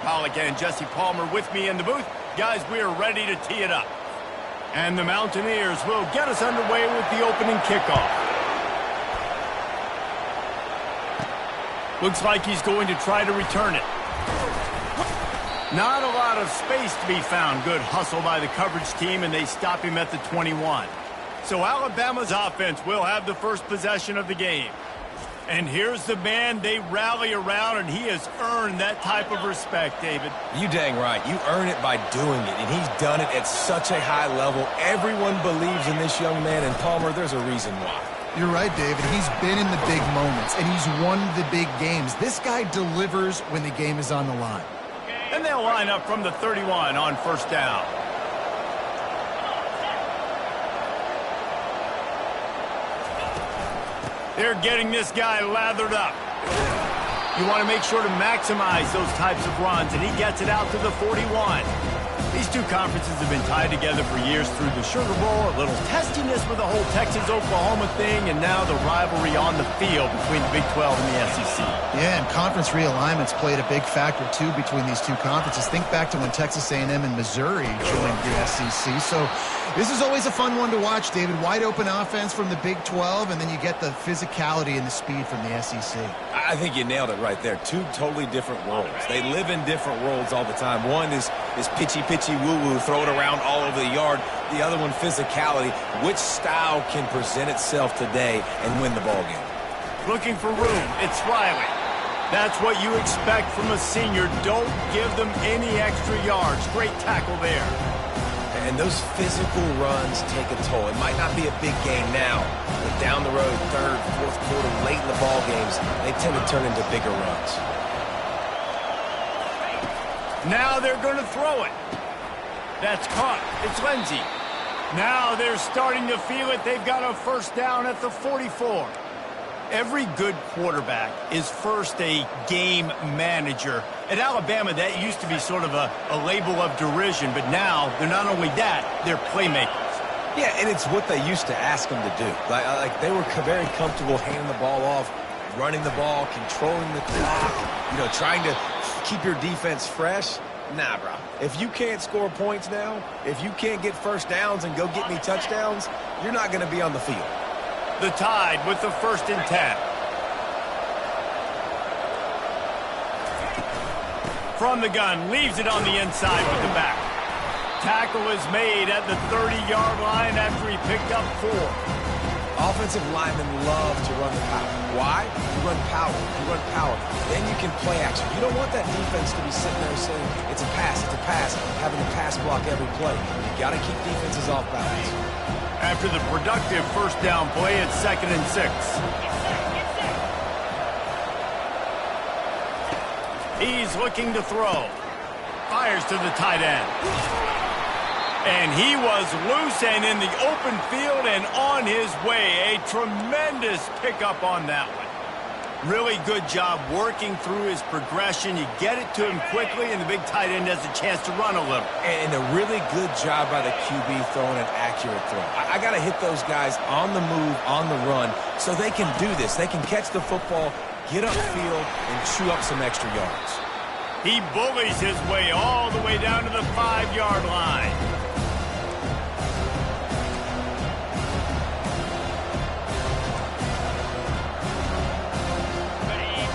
Pollock and Jesse Palmer with me in the booth. Guys, we are ready to tee it up. And the Mountaineers will get us underway with the opening kickoff. Looks like he's going to try to return it. Not a lot of space to be found. Good hustle by the coverage team, and they stop him at the 21. So Alabama's offense will have the first possession of the game. And here's the man they rally around, and he has earned that type of respect, David. You dang right. You earn it by doing it, and he's done it at such a high level. Everyone believes in this young man, and Palmer, there's a reason why. You're right, David. He's been in the big moments, and he's won the big games. This guy delivers when the game is on the line. And they'll line up from the 31 on first down. They're getting this guy lathered up. You want to make sure to maximize those types of runs, and he gets it out to the 41. These two conferences have been tied together for years through the Sugar Bowl, a little testiness with the whole Texas-Oklahoma thing, and now the rivalry on the field between the Big 12 and the SEC. Yeah, and conference realignments played a big factor, too, between these two conferences. Think back to when Texas A&M and Missouri joined the SEC. So this is always a fun one to watch, David. Wide-open offense from the Big 12, and then you get the physicality and the speed from the SEC. I think you nailed it right there. Two totally different worlds. They live in different worlds all the time. One is pitchy woo-woo, throw it around all over the yard. The other one, physicality. Which style can present itself today and win the ball game? Looking for room. It's Riley. That's what you expect from a senior. Don't give them any extra yards. Great tackle there. And those physical runs take a toll. It might not be a big game now, but down the road, third, fourth quarter, late in the ball games, they tend to turn into bigger runs. Now they're going to throw it. That's caught. It's Lindsey. Now they're starting to feel it. They've got a first down at the 44. Every good quarterback is first a game manager. At Alabama, that used to be sort of a label of derision, but now they're not only that, they're playmakers. Yeah, and it's what they used to ask them to do. Like they were very comfortable handing the ball off, running the ball, controlling the clock, trying to keep your defense fresh. Nah, bro. If you can't score points now, if you can't get first downs and go get me touchdowns, you're not going to be on the field. The Tide with the 1st and 10. From the gun, leaves it on the inside with the back. Tackle is made at the 30-yard line after he picked up 4. Offensive linemen love to run the power. Why? You run power. You run power. Then you can play action. You don't want that defense to be sitting there saying, it's a pass, having to pass block every play. You got to keep defenses off balance. After the productive first down play, it's 2nd and 6. He's looking to throw. Fires to the tight end. And he was loose and in the open field and on his way. A tremendous pickup on that one. Really good job working through his progression. You get it to him quickly, and the big tight end has a chance to run a little. And a really good job by the QB throwing an accurate throw. I got to hit those guys on the move, on the run, so they can do this. They can catch the football, get upfield, and chew up some extra yards. He bullies his way all the way down to the 5-yard line.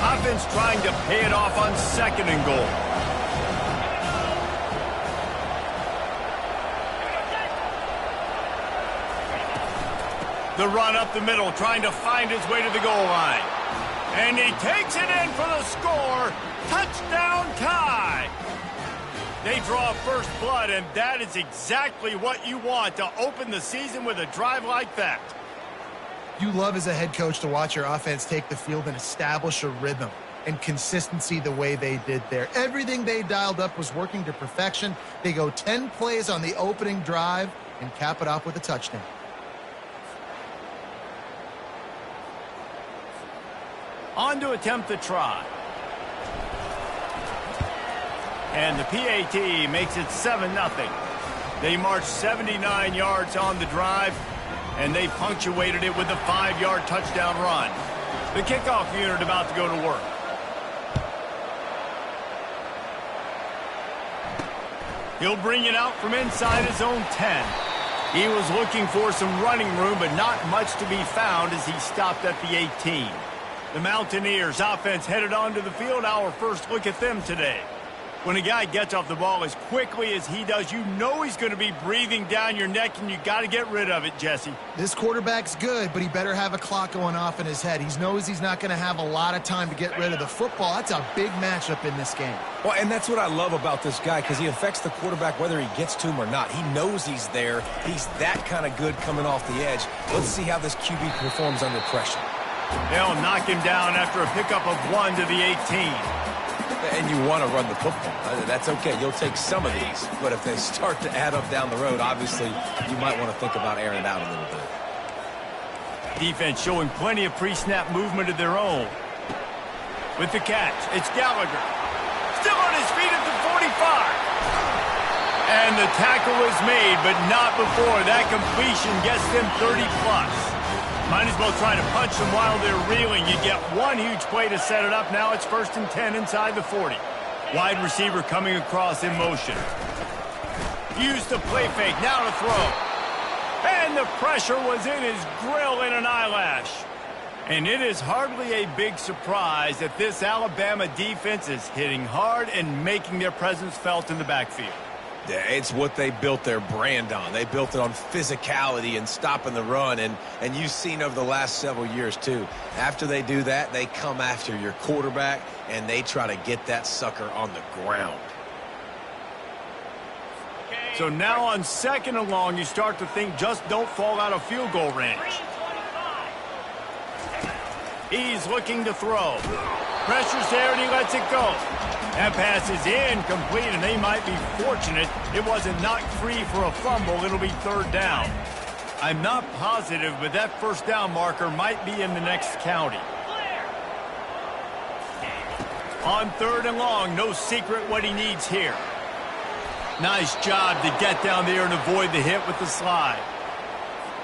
Offense trying to pay it off on 2nd and goal. The run up the middle, trying to find his way to the goal line. And he takes it in for the score. Touchdown tie. They draw first blood, and that is exactly what you want to open the season with a drive like that. You love as a head coach to watch your offense take the field and establish a rhythm and consistency the way they did there. Everything they dialed up was working to perfection. They go 10 plays on the opening drive and cap it off with a touchdown. On to attempt the try. And the PAT makes it 7-0. They marched 79 yards on the drive, and they punctuated it with a 5-yard touchdown run. The kickoff unit about to go to work. He'll bring it out from inside his own 10. He was looking for some running room, but not much to be found as he stopped at the 18. The Mountaineers offense headed onto the field. Our first look at them today. When a guy gets off the ball as quickly as he does, you know he's going to be breathing down your neck, and you got to get rid of it, Jesse. This quarterback's good, but he better have a clock going off in his head. He knows he's not going to have a lot of time to get rid of the football. That's a big matchup in this game. Well, and that's what I love about this guy, because he affects the quarterback whether he gets to him or not. He knows he's there. He's that kind of good coming off the edge. Let's see how this QB performs under pressure. They'll knock him down after a pickup of 1 to the 18. And you want to run the football. That's okay. You'll take some of these. But if they start to add up down the road, obviously, you might want to think about airing it out a little bit. Defense showing plenty of pre-snap movement of their own. With the catch, it's Gallagher. Still on his feet at the 45. And the tackle is made, but not before that completion gets them 30-plus. Might as well try to punch them while they're reeling. You get one huge play to set it up. Now it's 1st and 10 inside the 40. Wide receiver coming across in motion. Used the play fake. Now to throw. And the pressure was in his grill in an eyelash. And it is hardly a big surprise that this Alabama defense is hitting hard and making their presence felt in the backfield. Yeah, it's what they built their brand on. They built it on physicality and stopping the run, and you've seen over the last several years, too. After they do that, they come after your quarterback, and they try to get that sucker on the ground. So now on 2nd and long, you start to think just don't fall out of field goal range. He's looking to throw. Pressure's there, and he lets it go. That pass is incomplete, and they might be fortunate it wasn't knocked free for a fumble. It'll be 3rd down. I'm not positive, but that 1st down marker might be in the next county. On 3rd and long, no secret what he needs here. Nice job to get down there and avoid the hit with the slide.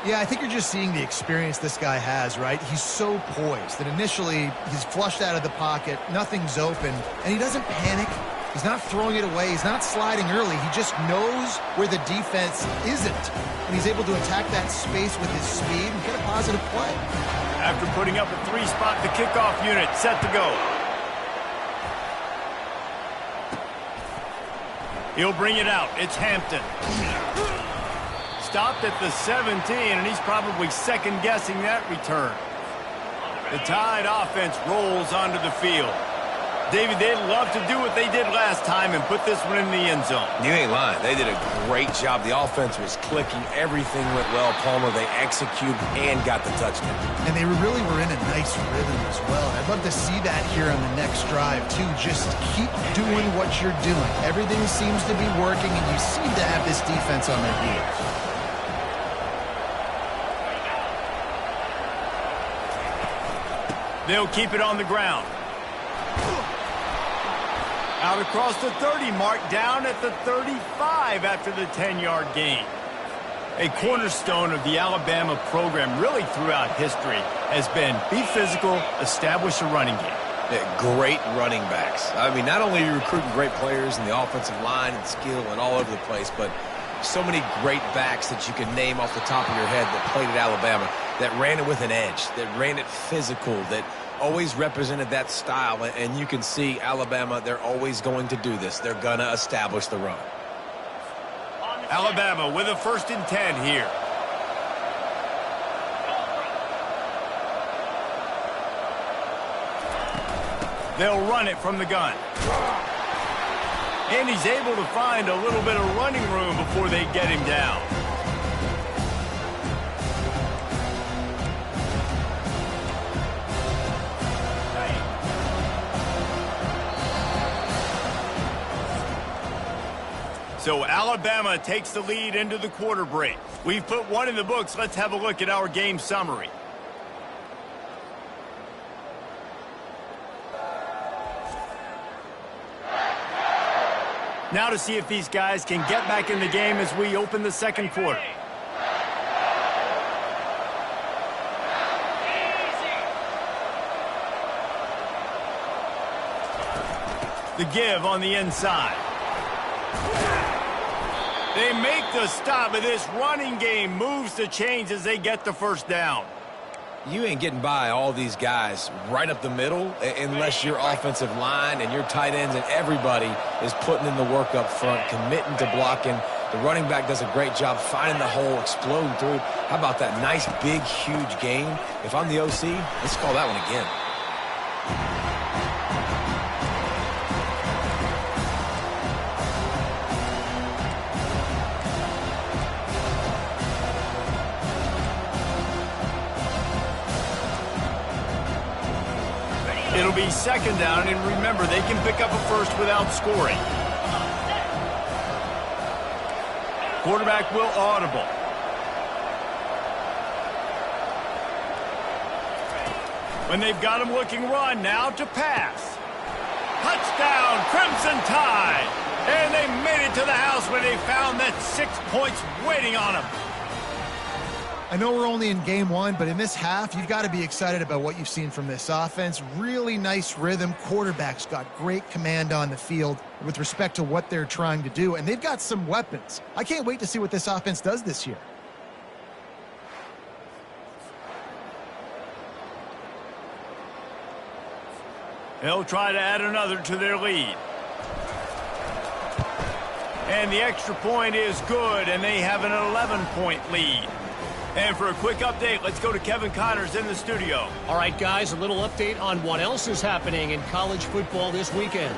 Yeah, I think you're just seeing the experience this guy has, right? He's so poised that initially he's flushed out of the pocket, nothing's open, and he doesn't panic. He's not throwing it away. He's not sliding early. He just knows where the defense isn't, and he's able to attack that space with his speed and get a positive play. After putting up a 3-spot, the kickoff unit set to go. He'll bring it out. It's Hampton. Stopped at the 17, and he's probably second-guessing that return. The Tide offense rolls onto the field. David, they'd love to do what they did last time and put this one in the end zone. You ain't lying. They did a great job. The offense was clicking. Everything went well. Palmer, they executed and got the touchdown. And they really were in a nice rhythm as well. And I'd love to see that here on the next drive, too. Just keep doing what you're doing. Everything seems to be working, and you seem to have this defense on their heels. They'll keep it on the ground. Out across the 30 mark, down at the 35 after the 10-yard gain. A cornerstone of the Alabama program really throughout history has been be physical, establish a running game. Yeah, great running backs. I mean, not only are you recruiting great players in the offensive line and skill and all over the place, but so many great backs that you can name off the top of your head that played at Alabama, that ran it with an edge, that ran it physical, that always represented that style. And you can see Alabama, they're always going to do this. They're going to establish the run. Alabama with a 1st and 10 here. They'll run it from the gun. And he's able to find a little bit of running room before they get him down. So Alabama takes the lead into the quarter break. We've put one in the books. Let's have a look at our game summary. Now to see if these guys can get back in the game as we open the 2nd quarter. The give on the inside. They make the stop, but this running game moves the chains as they get the first down. You ain't getting by all these guys right up the middle unless your offensive line and your tight ends and everybody is putting in the work up front, committing to blocking. The running back does a great job finding the hole, exploding through. How about that nice, big, huge gain? If I'm the OC, let's call that one again. It'll be second down, and remember, they can pick up a first without scoring. Quarterback will audible. When they've got him looking run, now to pass. Touchdown, Crimson Tide! And they made it to the house when they found that 6 points waiting on them. I know we're only in game one, but in this half, you've got to be excited about what you've seen from this offense. Really nice rhythm. Quarterback's got great command on the field with respect to what they're trying to do, and they've got some weapons. I can't wait to see what this offense does this year. They'll try to add another to their lead. And the extra point is good, and they have an 11-point lead. And for a quick update, let's go to Kevin Connors in the studio. All right, guys, a little update on what else is happening in college football this weekend.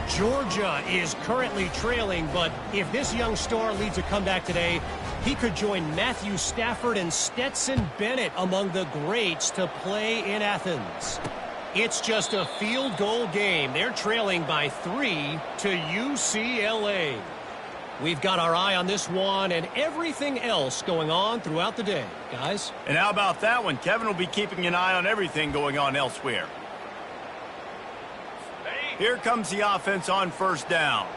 Georgia is currently trailing, but if this young star leads a comeback today, he could join Matthew Stafford and Stetson Bennett among the greats to play in Athens. It's just a field goal game. They're trailing by 3 to UCLA. We've got our eye on this one and everything else going on throughout the day, guys. And how about that one? Kevin will be keeping an eye on everything going on elsewhere. Here comes the offense on first down.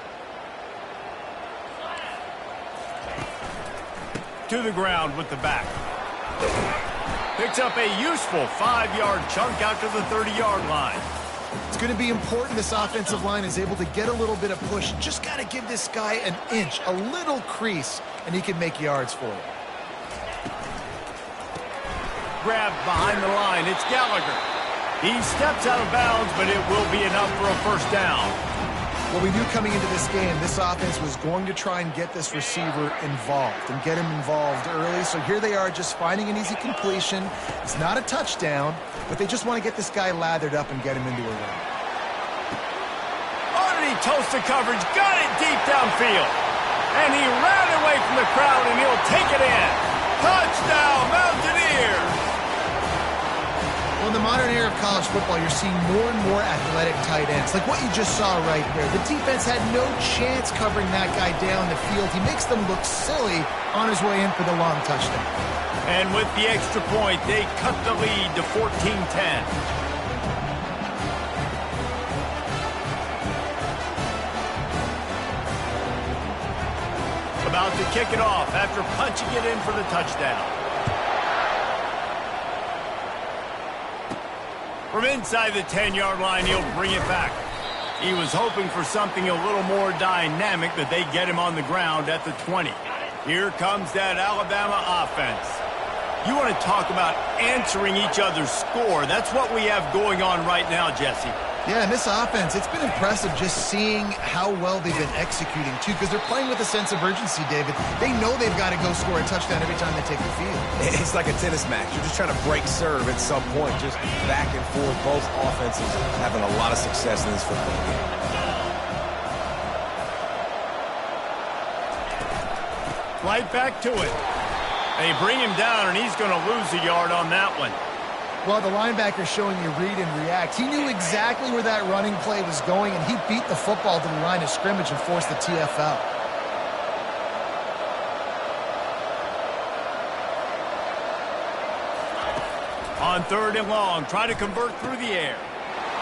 To the ground with the back. Picks up a useful 5-yard chunk out to the 30-yard line. It's going to be important this offensive line is able to get a little bit of push. Just got to give this guy an inch, a little crease, and he can make yards for you. Grabbed behind the line. It's Gallagher. He steps out of bounds, but it will be enough for a first down. Well, we knew coming into this game, this offense was going to try and get this receiver involved and get him involved early. So here they are just finding an easy completion. It's not a touchdown, but they just want to get this guy lathered up and get him into a run. Underneath toasted coverage, got it deep downfield. And he ran away from the crowd, and he'll take it in. Touchdown, Mountaineers! Well, in the modern era of college football, you're seeing more and more athletic tight ends, like what you just saw right there. The defense had no chance covering that guy down the field. He makes them look silly on his way in for the long touchdown. And with the extra point, they cut the lead to 14-10. About to kick it off after punching it in for the touchdown. From inside the 10-yard line, he'll bring it back. He was hoping for something a little more dynamic, but they get him on the ground at the 20. Here comes that Alabama offense. You want to talk about answering each other's score. That's what we have going on right now, Jesse. Yeah, and this offense, it's been impressive just seeing how well they've been executing, too, because they're playing with a sense of urgency, David. They know they've got to go score a touchdown every time they take the field. It's like a tennis match. You're just trying to break serve at some point, just back and forth. Both offenses having a lot of success in this football game. Right back to it. They bring him down, and he's going to lose a yard on that one. Well, the linebacker showing you read and react. He knew exactly where that running play was going, and he beat the football to the line of scrimmage and forced the TFL. On third and long, trying to convert through the air.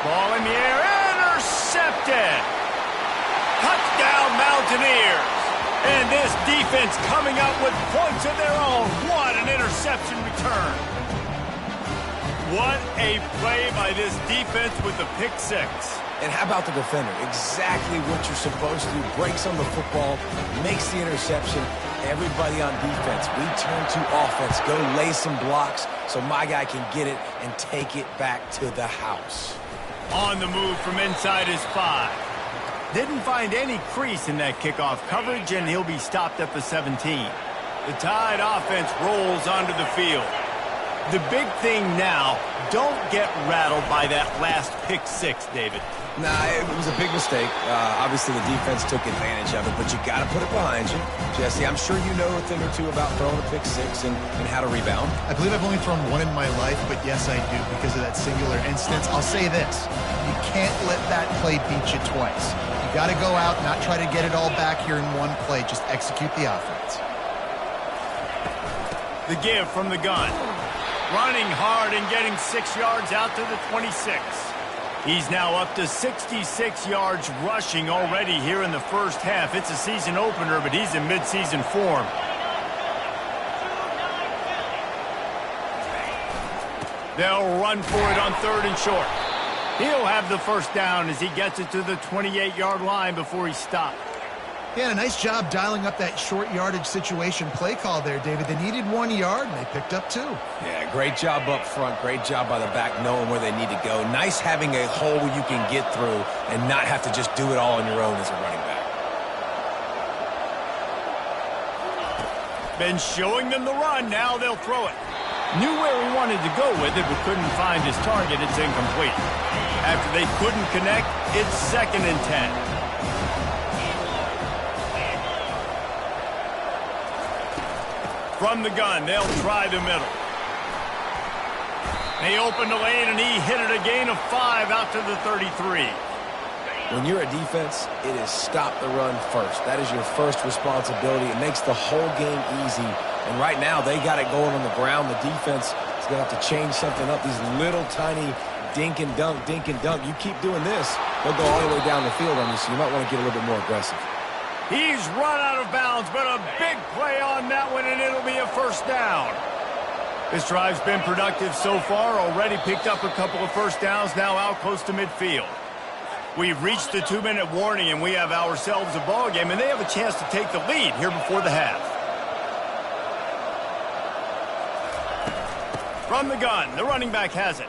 Ball in the air, intercepted. Touchdown, Mountaineers. And this defense coming up with points of their own. What an interception return. What a play by this defense with the pick six. And how about the defender? Exactly what you're supposed to do. Breaks on the football, makes the interception. Everybody on defense, we turn to offense. Go lay some blocks so my guy can get it and take it back to the house. On the move from inside his 5. Didn't find any crease in that kickoff coverage, and he'll be stopped at the 17. The Tide offense rolls onto the field. The big thing now, don't get rattled by that last pick six, David. Nah, it was a big mistake. Obviously, the defense took advantage of it, but you got to put it behind you. Jesse, I'm sure you know a thing or two about throwing a pick six and how to rebound. I believe I've only thrown one in my life, but yes, I do because of that singular instance. I'll say this. You can't let that play beat you twice. You got to go out, not try to get it all back here in one play. Just execute the offense. The give from the gun. Running hard and getting 6 yards out to the 26. He's now up to 66 yards rushing already here in the first half. It's a season opener, but he's in midseason form. They'll run for it on 3rd and short. He'll have the first down as he gets it to the 28-yard line before he's stopped. Yeah, a nice job dialing up that short yardage situation play call there, David. They needed 1 yard, and they picked up 2. Yeah, great job up front. Great job by the back knowing where they need to go. Nice having a hole you can get through and not have to just do it all on your own as a running back. Been showing them the run. Now they'll throw it. Knew where he wanted to go with it, but couldn't find his target. It's incomplete. After they couldn't connect, it's 2nd and 10. From the gun, they'll try the middle. They open the lane, and he hit it a gain of 5 out to the 33. When you're a defense, it is stop the run first. That is your first responsibility. It makes the whole game easy. And right now, they got it going on the ground. The defense is going to have to change something up. These little tiny dink and dunk, dink and dunk. You keep doing this, they'll go all the way down the field on you, so you might want to get a little bit more aggressive. He's run out of bounds, but a big play on that one, and it'll be a first down. This drive's been productive so far. Already picked up a couple of first downs, now out close to midfield. We've reached the 2-minute warning, and we have ourselves a ball game, and they have a chance to take the lead here before the half. From the gun, the running back has it.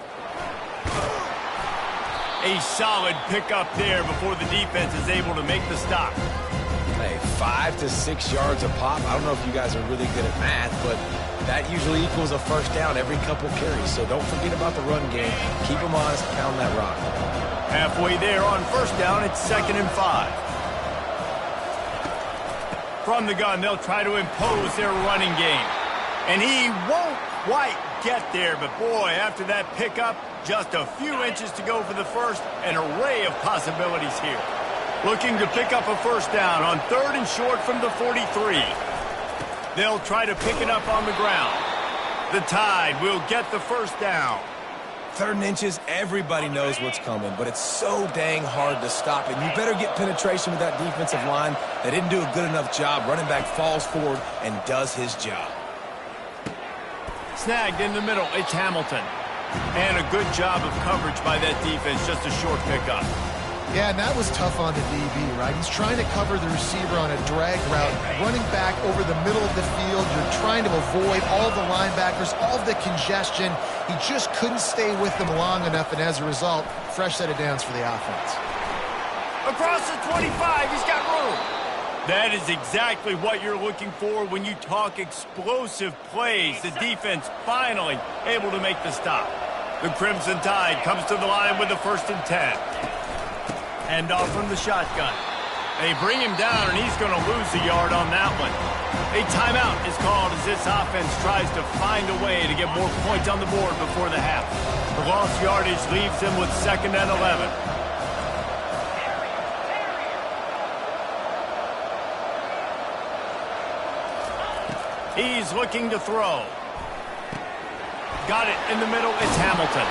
A solid pickup there before the defense is able to make the stop. Hey, 5 to 6 yards a pop. I don't know if you guys are really good at math, but that usually equals a first down every couple carries. So don't forget about the run game. Keep them honest, pound that rock. Halfway there on first down, it's 2nd and 5. From the gun, they'll try to impose their running game. And he won't quite get there, but boy, after that pickup, just a few inches to go for the first, an array of possibilities here. Looking to pick up a first down on 3rd and short from the 43. They'll try to pick it up on the ground. The Tide will get the first down. 3rd and inches, everybody knows what's coming, but it's so dang hard to stop it. You better get penetration with that defensive line. They didn't do a good enough job. Running back falls forward and does his job. Snagged in the middle, it's Hamilton. And a good job of coverage by that defense, just a short pickup. Yeah, and that was tough on the DB, right? He's trying to cover the receiver on a drag route, running back over the middle of the field. You're trying to avoid all the linebackers, all the congestion. He just couldn't stay with them long enough, and as a result, fresh set of downs for the offense. Across the 25, he's got room. That is exactly what you're looking for when you talk explosive plays. The defense finally able to make the stop. The Crimson Tide comes to the line with the 1st and 10. Hand off from the shotgun. They bring him down, and he's going to lose a yard on that one. A timeout is called as this offense tries to find a way to get more points on the board before the half. The lost yardage leaves them with 2nd and 11. He's looking to throw. Got it in the middle. It's Hamilton.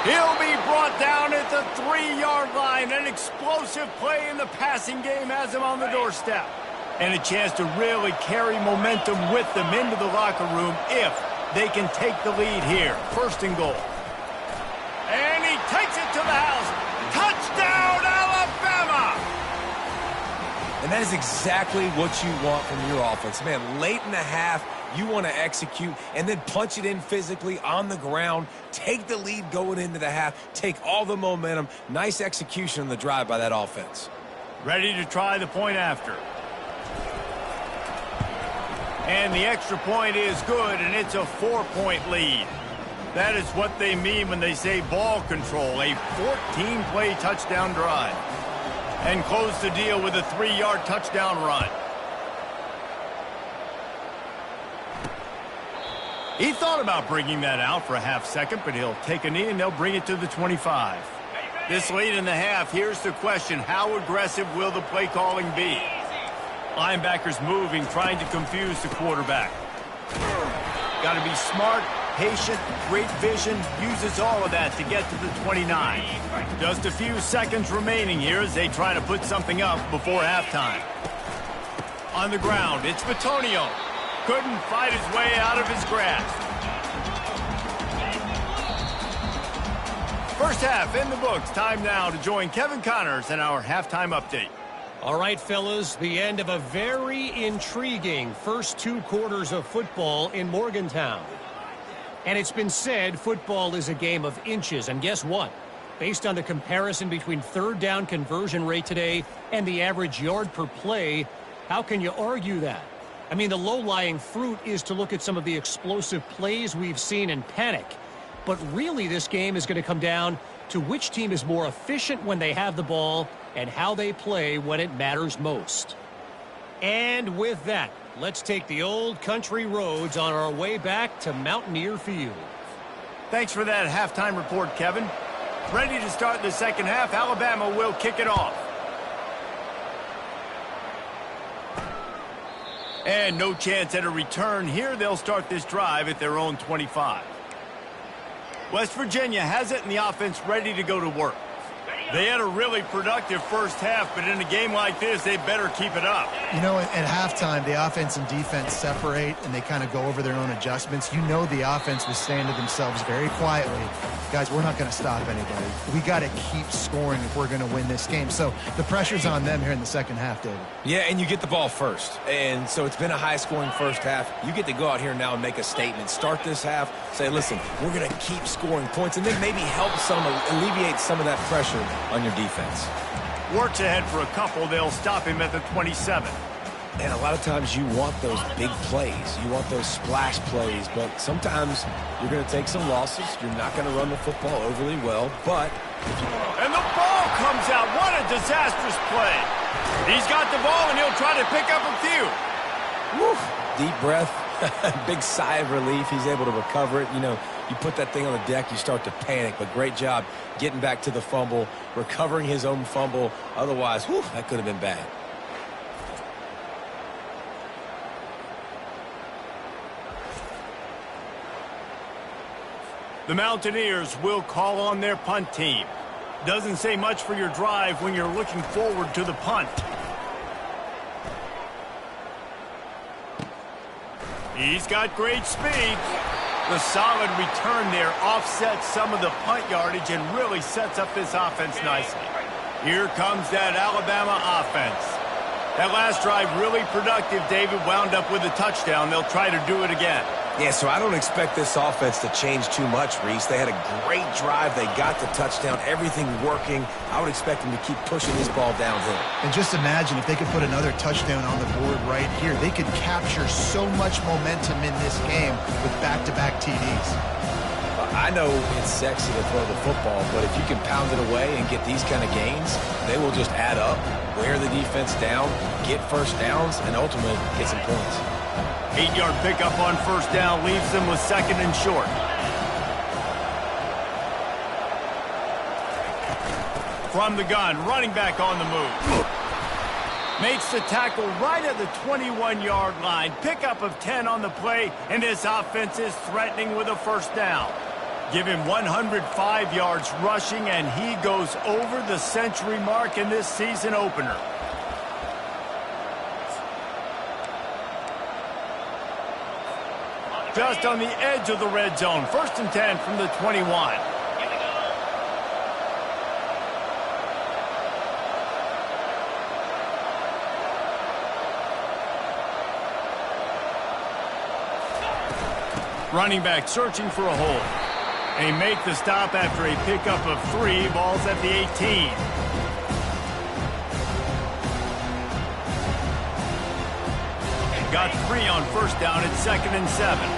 He'll be brought down at the 3-yard line. An explosive play in the passing game has him on the doorstep. And a chance to really carry momentum with them into the locker room if they can take the lead here. 1st and goal. And that is exactly what you want from your offense. Man, late in the half, you want to execute and then punch it in physically on the ground, take the lead going into the half, take all the momentum. Nice execution on the drive by that offense. Ready to try the point after. And the extra point is good, and it's a 4-point lead. That is what they mean when they say ball control, a 14-play touchdown drive. And close the deal with a 3-yard touchdown run. He thought about bringing that out for a half second, but he'll take a knee and they'll bring it to the 25. This late in the half, here's the question: how aggressive will the play calling be? Linebackers moving, trying to confuse the quarterback. Got to be smart, patient, great vision, uses all of that to get to the 29. Just a few seconds remaining here as they try to put something up before halftime. On the ground, it's Bitonio. Couldn't fight his way out of his grasp. First half in the books. Time now to join Kevin Connors in our halftime update. All right, fellas, the end of a very intriguing first 2 quarters of football in Morgantown. And it's been said football is a game of inches. And guess what? Based on the comparison between third down conversion rate today and the average yard per play, how can you argue that? I mean, the low-lying fruit is to look at some of the explosive plays we've seen and panic. But really, this game is going to come down to which team is more efficient when they have the ball and how they play when it matters most. And with that, let's take the old country roads on our way back to Mountaineer Field. Thanks for that halftime report, Kevin. Ready to start the second half. Alabama will kick it off. And no chance at a return here. They'll start this drive at their own 25. West Virginia has it, and the offense ready to go to work. They had a really productive first half, but in a game like this, they better keep it up. You know, at halftime, the offense and defense separate, and they kind of go over their own adjustments. You know the offense was saying to themselves very quietly, guys, we're not going to stop anybody. We got to keep scoring if we're going to win this game. So the pressure's on them here in the second half, David. Yeah, and you get the ball first. And so it's been a high-scoring first half. You get to go out here now and make a statement. Start this half, say, listen, we're going to keep scoring points, and then maybe help alleviate some of that pressure on your defense. Works ahead for a couple. They'll stop him at the 27. And a lot of times you want those big plays. You want those splash plays. But sometimes you're going to take some losses. You're not going to run the football overly well. But and the ball comes out. What a disastrous play. He's got the ball, and he'll try to pick up a few. Woo, deep breath. Big sigh of relief. He's able to recover it. You know, you put that thing on the deck, you start to panic. But great job getting back to the fumble, recovering his own fumble. Otherwise, whew, that could have been bad. The Mountaineers will call on their punt team. Doesn't say much for your drive when you're looking forward to the punt. He's got great speed. The solid return there offsets some of the punt yardage and really sets up this offense nicely. Here comes that Alabama offense. That last drive really productive. David wound up with a touchdown. They'll try to do it again. Yeah, so I don't expect this offense to change too much, Reese. They had a great drive. They got the touchdown. Everything working. I would expect them to keep pushing this ball downhill. And just imagine if they could put another touchdown on the board right here. They could capture so much momentum in this game with back-to-back TDs. I know it's sexy to throw the football, but if you can pound it away and get these kind of gains, they will just add up, wear the defense down, get first downs, and ultimately get some points. 8-yard pickup on first down leaves them with second and short. From the gun, running back on the move. Makes the tackle right at the 21-yard line. Pickup of 10 on the play, and this offense is threatening with a first down. Give him 105 yards rushing, and he goes over the century mark in this season opener. Just on the edge of the red zone. First and 10 from the 21. Running back searching for a hole. They make the stop after a pickup of 3. Ball's at the 18. Got 3 on first down at 2nd and 7.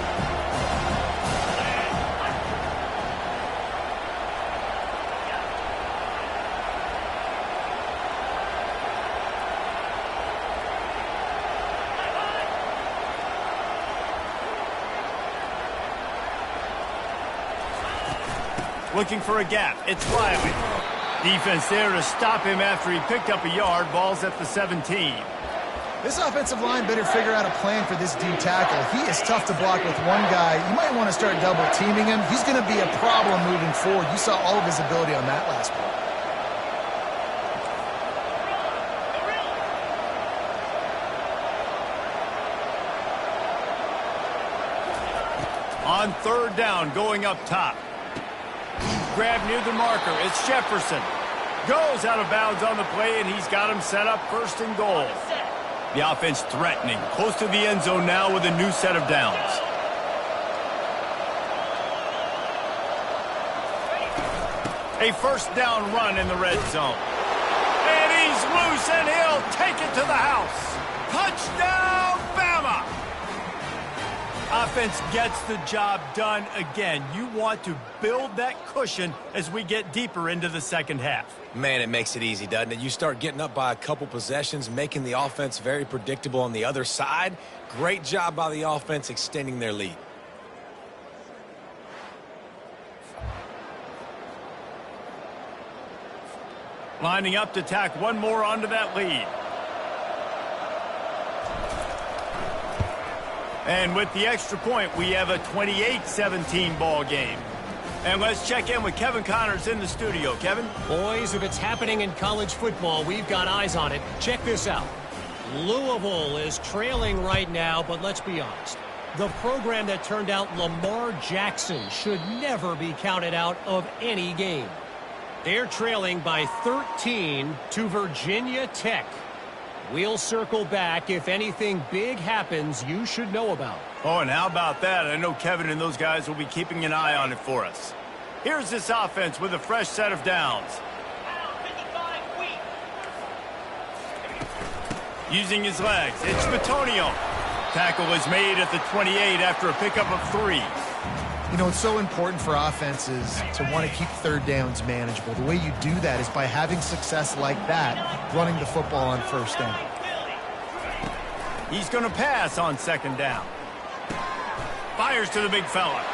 Looking for a gap. It's Riley. Defense there to stop him after he picked up a yard. Ball's at the 17. This offensive line better figure out a plan for this D tackle. He is tough to block with one guy. You might want to start double teaming him. He's going to be a problem moving forward. You saw all of his ability on that last play. On 3rd down, going up top. Grab near the marker. It's Jefferson. Goes out of bounds on the play, and he's got him set up 1st and goal. The offense threatening. Close to the end zone now with a new set of downs. A 1st down run in the red zone. And he's loose, and he'll take it to the house. Touchdown, Bama! Offense gets the job done again. You want to build that cushion as we get deeper into the second half. Man, it makes it easy, doesn't it? You start getting up by a couple possessions, making the offense very predictable on the other side. Great job by the offense extending their lead. Lining up to tack one more onto that lead. And with the extra point, we have a 28-17 ball game. And let's check in with Kevin Connors in the studio. Kevin? Boys, if it's happening in college football, we've got eyes on it. Check this out. Louisville is trailing right now, but let's be honest. The program that turned out Lamar Jackson should never be counted out of any game. They're trailing by 13 to Virginia Tech. We'll circle back if anything big happens you should know about. Oh, and how about that? I know Kevin and those guys will be keeping an eye on it for us. Here's this offense with a fresh set of downs. Using his legs, it's Bitonio. Tackle is made at the 28 after a pickup of 3. You know, it's so important for offenses to want to keep 3rd downs manageable. The way you do that is by having success like that, running the football on 1st down. He's going to pass on 2nd down. Fires to the big fella.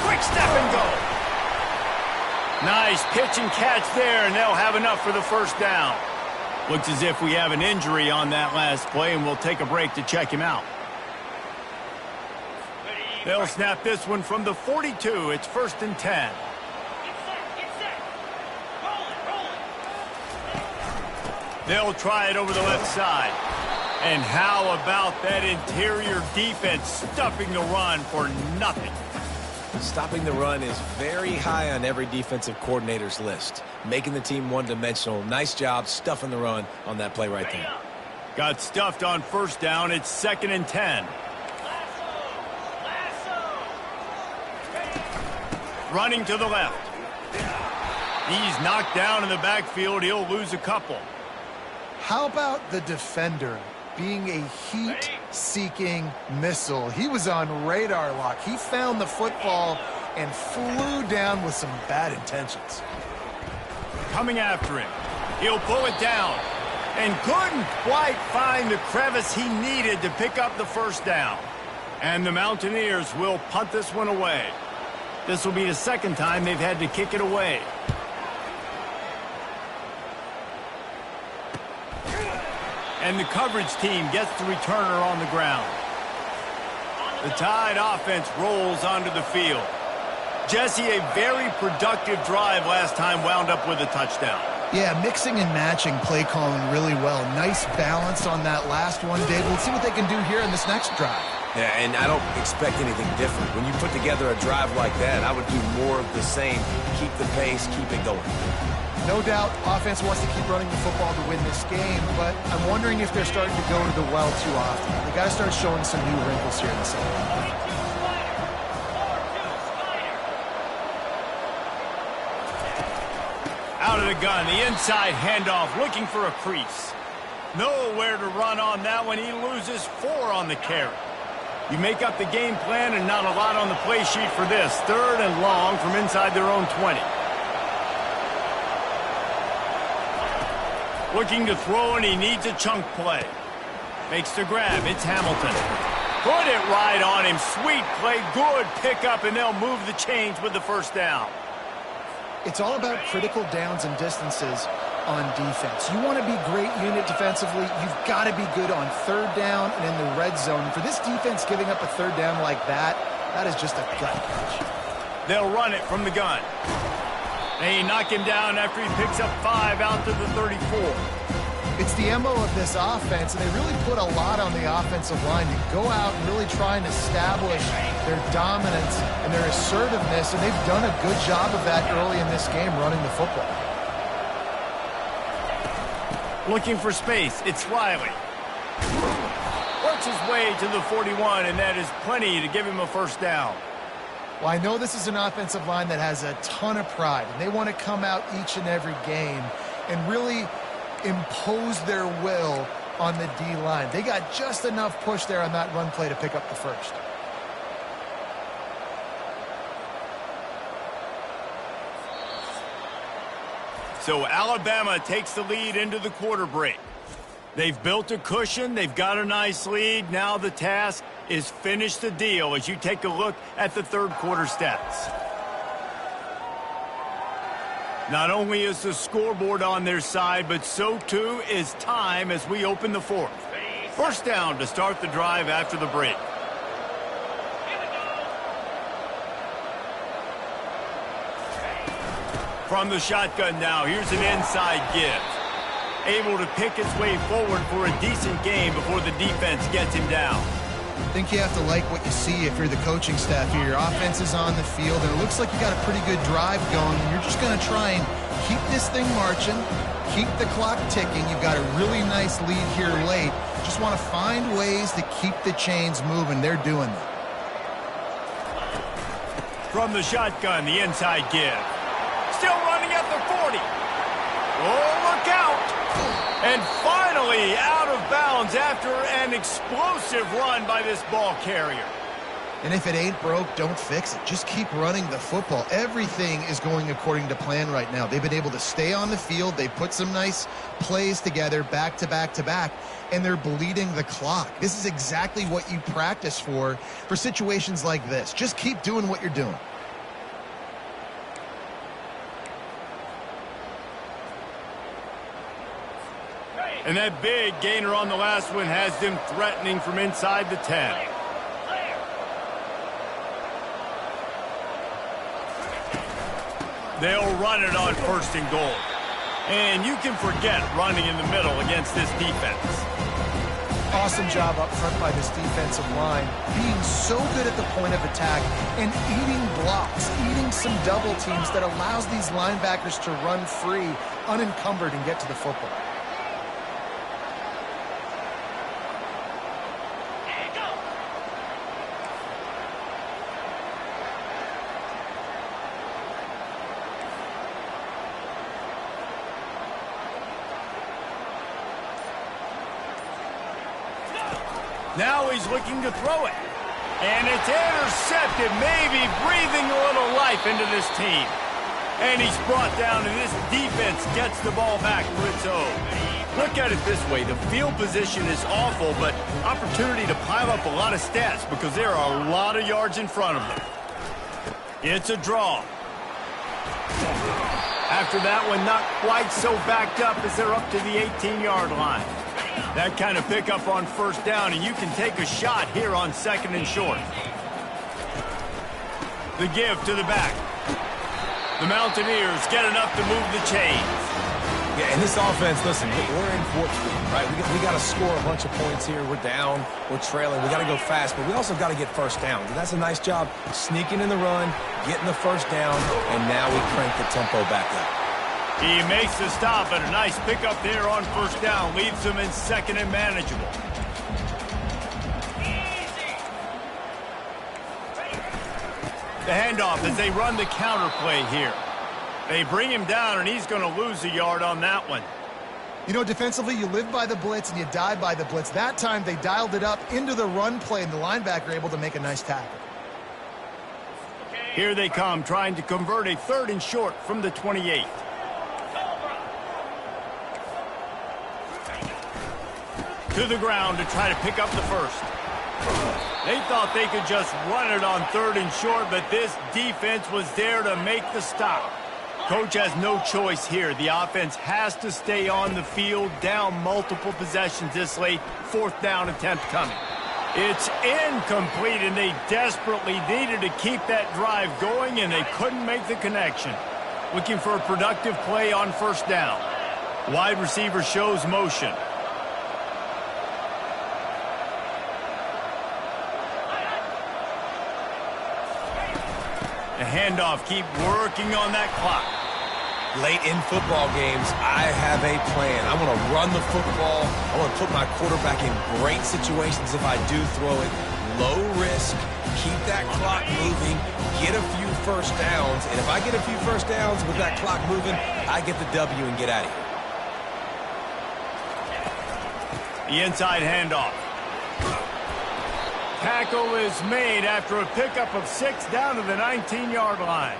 Quick step and go. Nice pitch and catch there, and they'll have enough for the 1st down. Looks as if we have an injury on that last play, and we'll take a break to check him out. They'll snap this one from the 42. It's 1st and 10. They'll try it over the left side. And how about that interior defense stuffing the run for nothing? Stopping the run is very high on every defensive coordinator's list. Making the team one-dimensional. Nice job stuffing the run on that play right there. Got stuffed on 1st down. It's 2nd and 10. Running to the left. He's knocked down in the backfield. He'll lose a couple. How about the defender being a heat-seeking missile? He was on radar lock. He found the football and flew down with some bad intentions. Coming after him. He'll pull it down. And couldn't quite find the crevice he needed to pick up the 1st down. And the Mountaineers will punt this one away. This will be the 2nd time they've had to kick it away. And the coverage team gets the returner on the ground. The Tide offense rolls onto the field. Jesse, a very productive drive last time, wound up with a touchdown. Yeah, mixing and matching play calling really well. Nice balance on that last one, Dave. Let's see what they can do here in this next drive. Yeah, and I don't expect anything different. When you put together a drive like that, I would do more of the same. Keep the pace, keep it going. No doubt, offense wants to keep running the football to win this game, but I'm wondering if they're starting to go to the well too often. They got to start showing some new wrinkles here in the second half. Out of the gun, the inside handoff, looking for a crease. Nowhere to run on that one. He loses 4 on the carry. You make up the game plan and not a lot on the play sheet for this. 3rd and long from inside their own 20. Looking to throw, and he needs a chunk play. Makes the grab. It's Hamilton. Put it right on him. Sweet play. Good pickup, and they'll move the chains with the first down. It's all about critical downs and distances on defense. You want to be great unit defensively, you've got to be good on 3rd down and in the red zone. For this defense giving up a 3rd down like that, that is just a gut punch. They'll run it from the gun. They knock him down after he picks up 5 out to the 34. It's the MO of this offense, and they really put a lot on the offensive line to go out and really try and establish their dominance and their assertiveness, and they've done a good job of that early in this game running the football. Looking for space, it's Riley. Works his way to the 41, and that is plenty to give him a first down. Well, I know this is an offensive line that has a ton of pride, and they want to come out each and every game and really impose their will on the D-line. They got just enough push there on that run play to pick up the first. So Alabama takes the lead into the quarter break. They've built a cushion. They've got a nice lead. Now the task is finish the deal as you take a look at the 3rd quarter stats. Not only is the scoreboard on their side, but so too is time as we open the 4th. First down to start the drive after the break. From the shotgun now, here's an inside give. Able to pick his way forward for a decent game before the defense gets him down. I think you have to like what you see if you're the coaching staff here. Your offense is on the field, and it looks like you got a pretty good drive going. You're just going to try and keep this thing marching, keep the clock ticking. You've got a really nice lead here late. Just want to find ways to keep the chains moving. They're doing that. From the shotgun, the inside give. Still running at the 40. Oh, look out. And finally out of bounds after an explosive run by this ball carrier. And if it ain't broke, don't fix it. Just keep running the football. Everything is going according to plan right now. They've been able to stay on the field. They put some nice plays together back to back to back, and they're bleeding the clock. This is exactly what you practice for situations like this. Just keep doing what you're doing. And that big gainer on the last one has them threatening from inside the 10. They'll run it on 1st and goal. And you can forget running in the middle against this defense. Awesome job up front by this defensive line, being so good at the point of attack and eating blocks, eating some double teams that allows these linebackers to run free, unencumbered, and get to the football. Now he's looking to throw it. And it's intercepted, maybe breathing a little life into this team. And he's brought down, and this defense gets the ball back for its own. Look at it this way. The field position is awful, but opportunity to pile up a lot of stats because there are a lot of yards in front of them. It's a draw. After that one, not quite so backed up as they're up to the 18-yard line. That kind of pickup on 1st down, and you can take a shot here on 2nd and short. The give to the back. The Mountaineers get enough to move the chains. Yeah, and this offense, listen, we're in for it, right? We got to score a bunch of points here. We're down. We're trailing. We got to go fast, but we also got to get first down. And that's a nice job sneaking in the run, getting the first down, and now we crank the tempo back up. He makes the stop, and a nice pickup there on 1st down. Leaves them in 2nd and manageable. The handoff as they run the counter play here. They bring him down, and he's going to lose a yard on that one. You know, defensively, you live by the blitz and you die by the blitz. That time, they dialed it up into the run play, and the linebacker able to make a nice tackle. Here they come, trying to convert a 3rd and short from the 28. To the ground to try to pick up the first. They thought they could just run it on 3rd and short, but this defense was there to make the stop. Coach has no choice here. The offense has to stay on the field, down multiple possessions this late. 4th down attempt coming. It's incomplete, and they desperately needed to keep that drive going, and they couldn't make the connection. Looking for a productive play on 1st down. Wide receiver shows motion. The handoff, keep working on that clock. Late in football games, I have a plan. I want to run the football. I want to put my quarterback in great situations if I do throw it. Low risk, keep that clock moving, get a few first downs. And if I get a few first downs with that clock moving, I get the W and get out of here. The inside handoff. Tackle is made after a pickup of 6 down to the 19-yard line.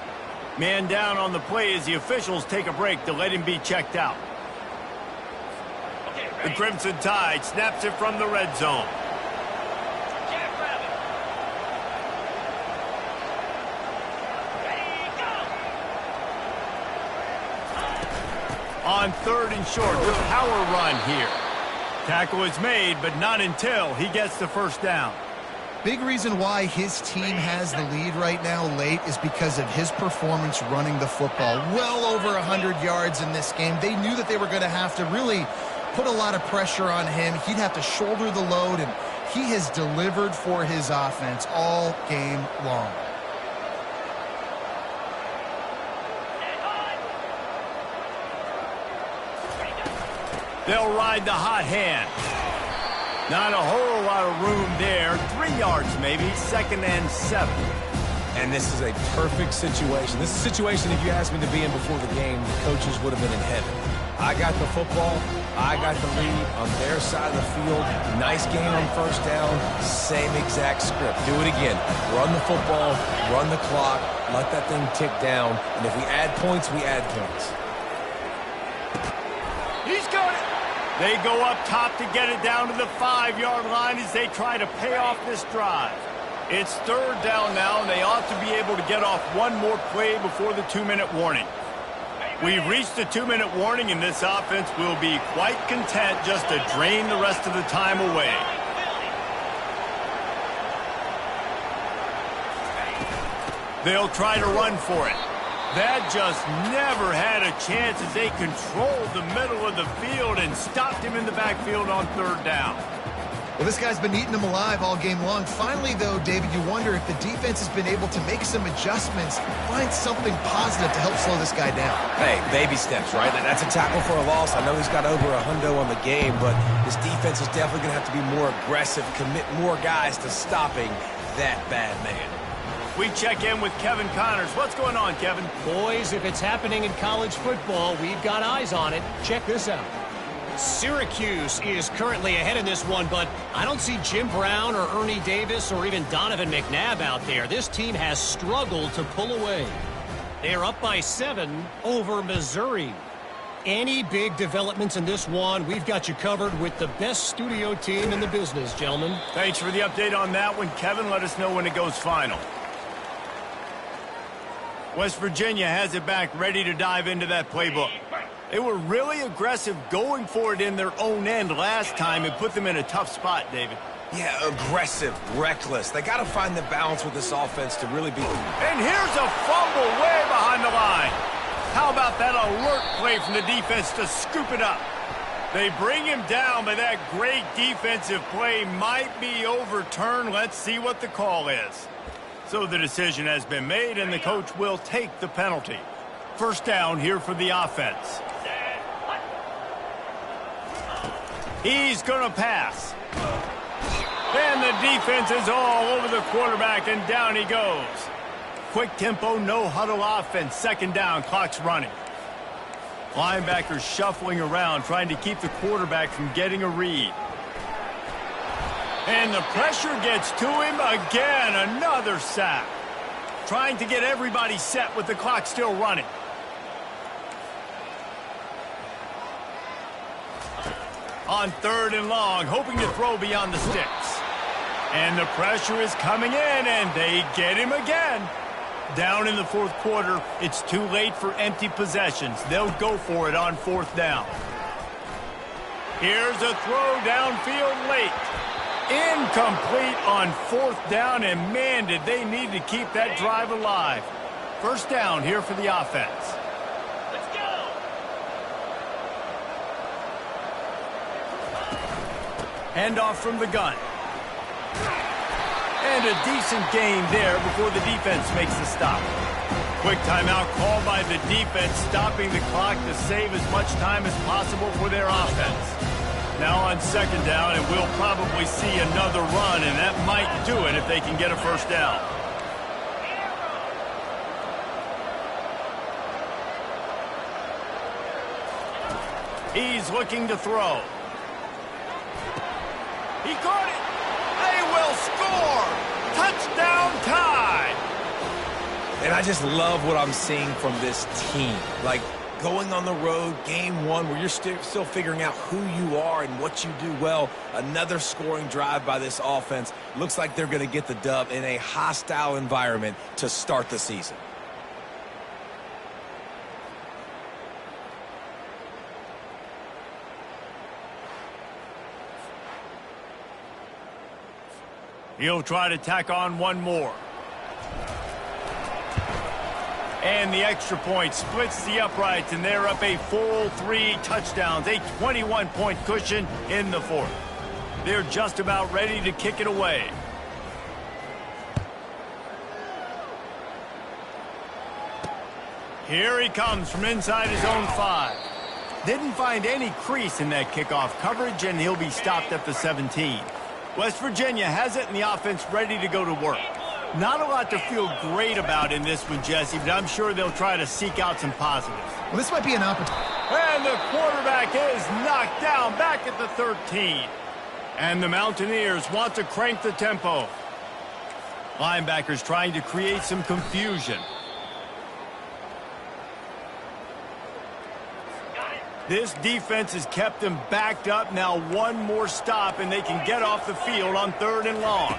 Man down on the play as the officials take a break to let him be checked out. The Crimson Tide snaps it from the red zone. On 3rd and short, the power run here. Tackle is made, but not until he gets the first down. Big reason why his team has the lead right now late is because of his performance running the football. Well over 100 yards in this game. They knew that they were going to have to really put a lot of pressure on him. He'd have to shoulder the load, and he has delivered for his offense all game long. They'll ride the hot hand. Not a whole lot of room there. 3 yards maybe, 2nd and 7. And this is a perfect situation. This is a situation, if you asked me to be in before the game, the coaches would have been in heaven. I got the football. I got the lead on their side of the field. Nice game on 1st down. Same exact script. Do it again. Run the football, run the clock, let that thing tick down. And if we add points, we add points. He's got it. They go up top to get it down to the 5-yard line as they try to pay off this drive. It's 3rd down now, and they ought to be able to get off one more play before the 2-minute warning. We've reached the 2-minute warning, and this offense will be quite content just to drain the rest of the time away. They'll try to run for it. That just never had a chance as they controlled the middle of the field and stopped him in the backfield on 3rd down. Well, this guy's been eating them alive all game long. Finally, though, David, you wonder if the defense has been able to make some adjustments, find something positive to help slow this guy down. Hey, baby steps, right? That's a tackle for a loss. I know he's got over $100 on the game, but this defense is definitely going to have to be more aggressive, commit more guys to stopping that bad man. We check in with Kevin Connors. What's going on, Kevin? Boys, if it's happening in college football, we've got eyes on it. Check this out. Syracuse is currently ahead in this one, but I don't see Jim Brown or Ernie Davis or even Donovan McNabb out there. This team has struggled to pull away. They're up by 7 over Missouri. Any big developments in this one, we've got you covered with the best studio team in the business, gentlemen. Thanks for the update on that one, Kevin. Let us know when it goes final. West Virginia has it back, ready to dive into that playbook. They were really aggressive going for it in their own end last time and put them in a tough spot, David. Yeah, aggressive, reckless. They got to find the balance with this offense to really be... And here's a fumble way behind the line. How about that alert play from the defense to scoop it up? They bring him down, but that great defensive play might be overturned. Let's see what the call is. So the decision has been made, and the coach will take the penalty. 1st down here for the offense. He's going to pass. And the defense is all over the quarterback, and down he goes. quick tempo, no huddle offense. Second down, clock's running. Linebackers shuffling around, trying to keep the quarterback from getting a read. And the pressure gets to him again. Another sack. Trying to get everybody set with the clock still running. On 3rd and long, hoping to throw beyond the sticks. And the pressure is coming in, and they get him again. Down in the 4th quarter, it's too late for empty possessions. They'll go for it on 4th down. Here's a throw downfield late. Incomplete on 4th down, and man, did they need to keep that drive alive. First down here for the offense. Let's go! Handoff from the gun. And a decent gain there before the defense makes the stop. Quick timeout called by the defense, stopping the clock to save as much time as possible for their offense. Now on 2nd down, and we'll probably see another run, and that might do it if they can get a first down. He's looking to throw. He caught it. They will score. Touchdown tie. And I just love what I'm seeing from this team. Like, going on the road, game 1, where you're still figuring out who you are and what you do well. Another scoring drive by this offense. Looks like they're going to get the dub in a hostile environment to start the season. He'll try to tack on one more. And the extra point splits the uprights, and they're up a full 3 touchdowns, a 21-point cushion in the 4th. They're just about ready to kick it away. Here he comes from inside his own 5. Didn't find any crease in that kickoff coverage, and he'll be stopped at the 17. West Virginia has it, and the offense ready to go to work. Not a lot to feel great about in this one, Jesse, but I'm sure they'll try to seek out some positives. Well, this might be an opportunity. And the quarterback is knocked down back at the 13. And the Mountaineers want to crank the tempo. Linebackers trying to create some confusion. This defense has kept them backed up. Now one more stop, and they can get off the field on 3rd and long.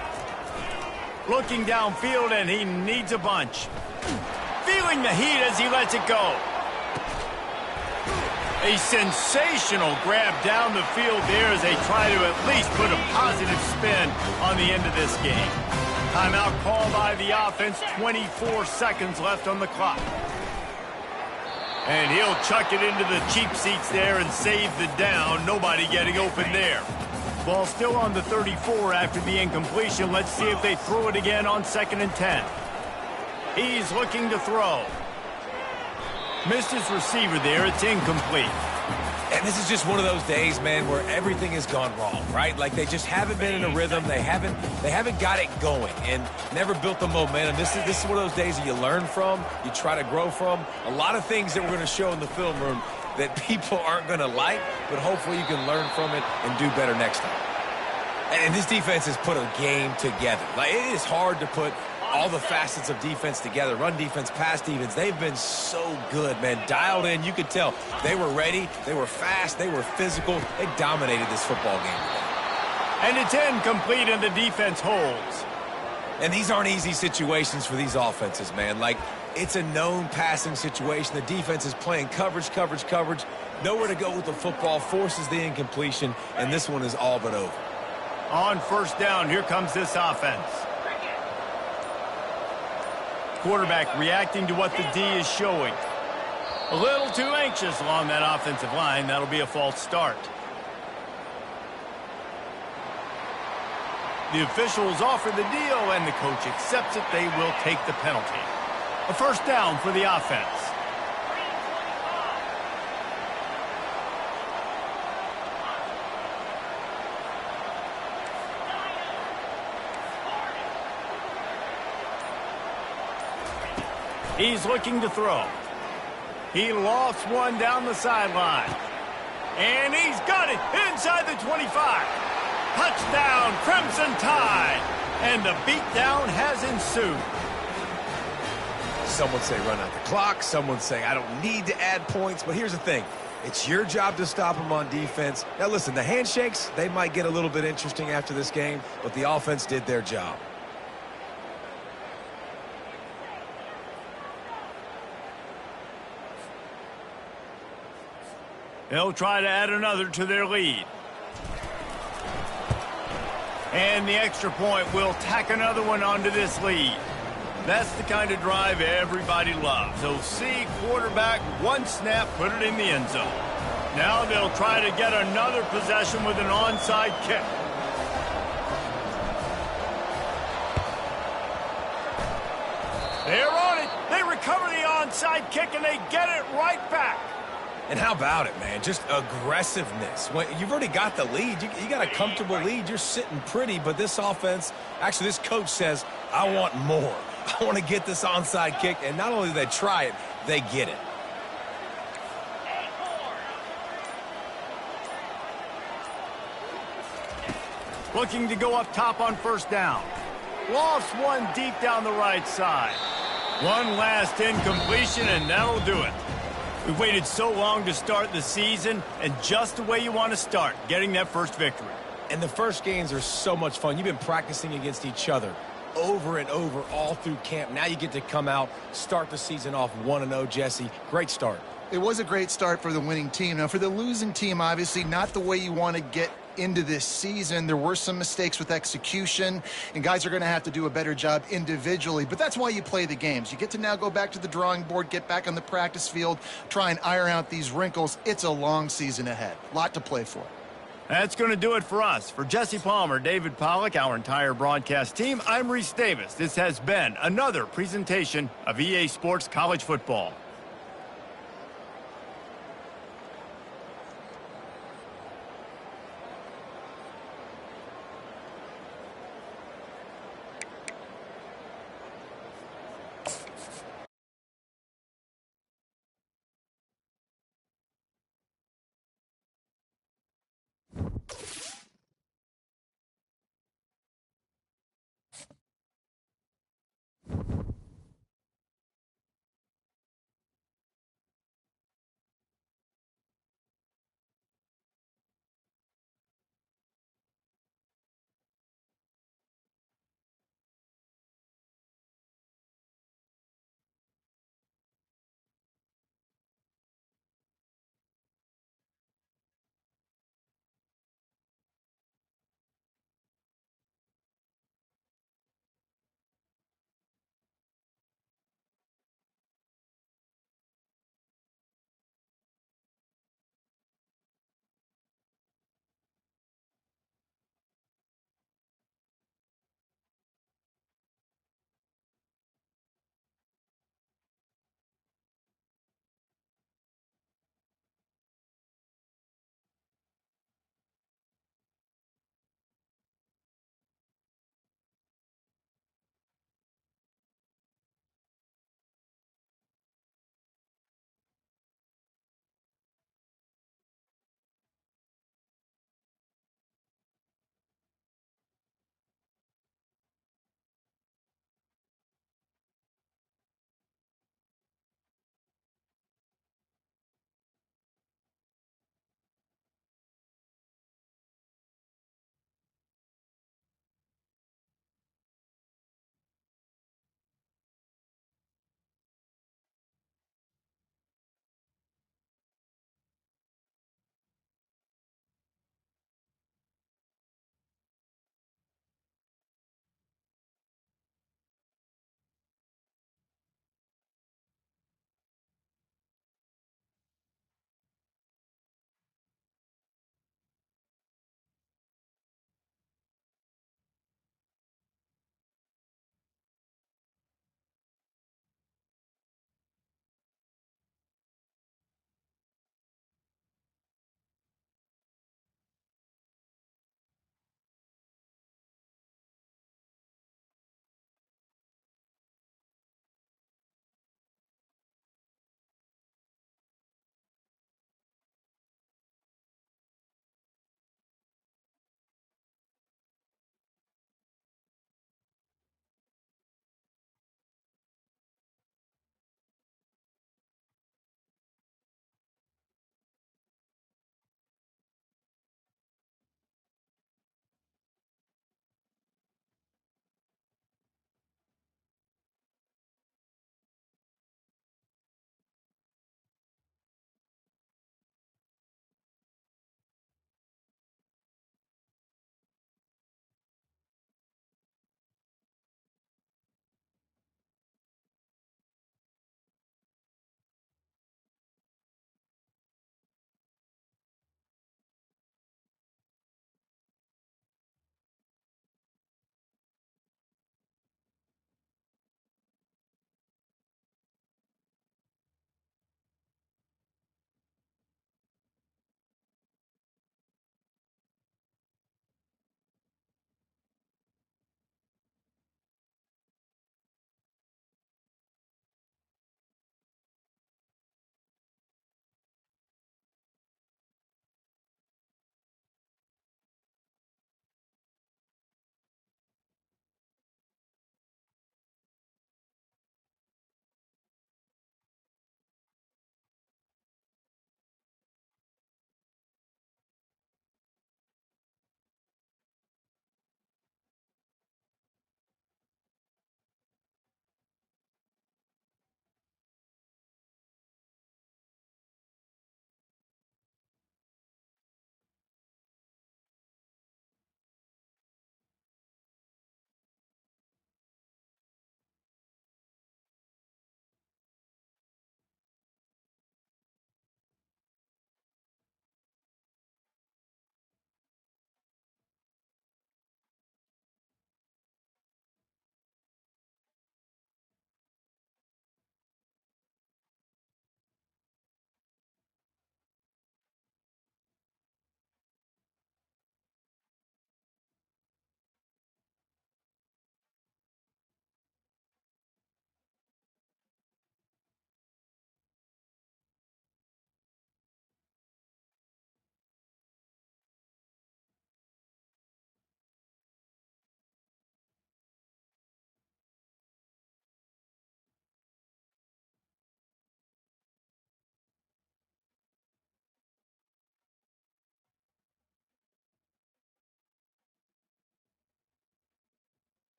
Looking downfield, and he needs a bunch. Feeling the heat as he lets it go. A sensational grab down the field there as they try to at least put a positive spin on the end of this game. Timeout called by the offense, 24 seconds left on the clock. And he'll chuck it into the cheap seats there and save the down. Nobody getting open there. Ball still on the 34 after the incompletion. Let's see if they throw it again on 2nd and 10. He's looking to throw. Missed his receiver there. It's incomplete. And this is just one of those days, man, where everything has gone wrong, right? Like, they just haven't been in a rhythm. They haven't got it going and never built the momentum. This is one of those days that you learn from, you try to grow from. A lot of things that we're going to show in the film room that people aren't going to like, but hopefully you can learn from it and do better next time. And this defense has put a game together. Like, it is hard to put all the facets of defense together. Run defense, pass defense. They've been so good, man. Dialed in. You could tell they were ready. They were fast. They were physical. They dominated this football game today. And it's incomplete, and the defense holds. And these aren't easy situations for these offenses, man. Like, it's a known passing situation. The defense is playing coverage. Nowhere to go with the football, forces the incompletion, and this one is all but over. On 1st down, here comes this offense. Quarterback reacting to what the D is showing. A little too anxious along that offensive line. That'll be a false start. The officials offer the deal, and the coach accepts it. They will take the penalty. A first down for the offense. He's looking to throw. He lofts one down the sideline. And he's got it inside the 25. Touchdown, Crimson Tide. And the beatdown has ensued. Some would say run out the clock. Some would say I don't need to add points. But here's the thing. It's your job to stop them on defense. Now, listen, the handshakes, they might get a little bit interesting after this game, but the offense did their job. They'll try to add another to their lead. And the extra point will tack another one onto this lead. That's the kind of drive everybody loves. They'll see quarterback, one snap, put it in the end zone. Now they'll try to get another possession with an onside kick. They're on it. They recover the onside kick, and they get it right back. And how about it, man? Just aggressiveness. When you've already got the lead. You got a comfortable lead. You're sitting pretty, but this offense, actually this coach says, I want more. I want to get this onside kick, and not only do they try it, they get it. Looking to go up top on first down. Lofts one deep down the right side. One last incompletion, and that'll do it. We've waited so long to start the season, and just the way you want to start, getting that first victory. And the first games are so much fun. You've been practicing against each other over and over all through camp. Now you get to come out, start the season off 1-0, Jesse. Great start. It was a great start for the winning team. Now, for the losing team, obviously not the way you want to get into this season. There were some mistakes with execution, and guys are going to have to do a better job individually. But that's why you play the games. You get to now go back to the drawing board, get back on the practice field, try and iron out these wrinkles. It's a long season ahead. A lot to play for. That's going to do it for us. For Jesse Palmer, David Pollack, our entire broadcast team, I'm Reese Davis. This has been another presentation of EA Sports College Football.